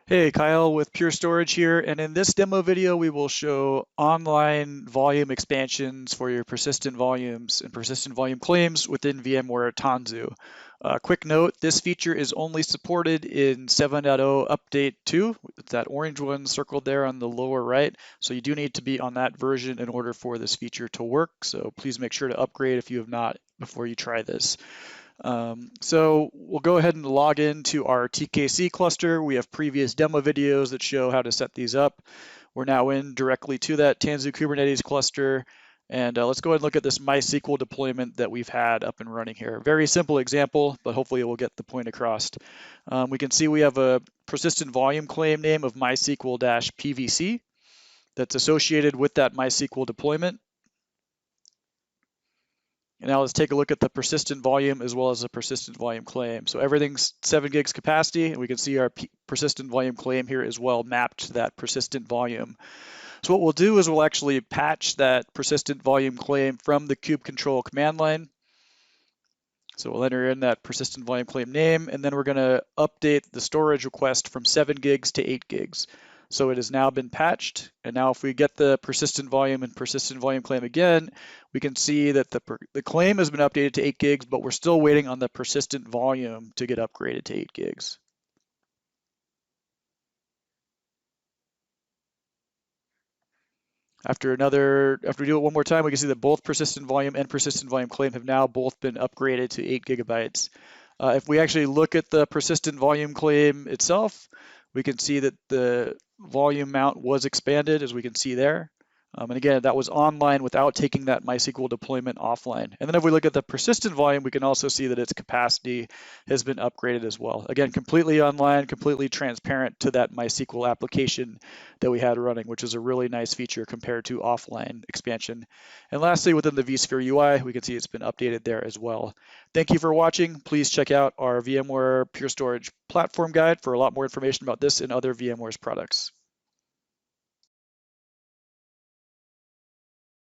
Hey, Kyle with Pure Storage here, and in this demo video we will show online volume expansions for your persistent volumes and persistent volume claims within VMware Tanzu. Quick note, this feature is only supported in 7.0 Update 2. It's that orange one circled there on the lower right, so you do need to be on that version in order for this feature to work, so please make sure to upgrade if you have not before you try this. So we'll go ahead and log into our TKC cluster. We have previous demo videos that show how to set these up. We're now in directly to that Tanzu Kubernetes cluster. And let's go ahead and look at this Mysql deployment that we've had up and running here. Very simple example, but hopefully it will get the point across. We can see we have a persistent volume claim name of MySQL-PVC that's associated with that Mysql deployment. And now let's take a look at the persistent volume as well as the persistent volume claim. So everything's 7 gigs capacity, and we can see our persistent volume claim here as well mapped to that persistent volume. So what we'll do is we'll actually patch that persistent volume claim from the kube control command line. So we'll enter in that persistent volume claim name, and then we're going to update the storage request from 7 gigs to 8 gigs. So it has now been patched, and now if we get the persistent volume and persistent volume claim again, we can see that the claim has been updated to 8 gigs, but we're still waiting on the persistent volume to get upgraded to 8 gigs. After we do it one more time, we can see that both persistent volume and persistent volume claim have now both been upgraded to 8 gigabytes. If we actually look at the persistent volume claim itself, we can see that the volume mount was expanded, as we can see there. And again, that was online without taking that MySQL deployment offline. And then if we look at the persistent volume, we can also see that its capacity has been upgraded as well. Again, completely online, completely transparent to that MySQL application that we had running, which is a really nice feature compared to offline expansion. And lastly, within the vSphere UI, we can see it's been updated there as well. Thank you for watching. Please check out our VMware Pure Storage platform guide for a lot more information about this and other VMware's products.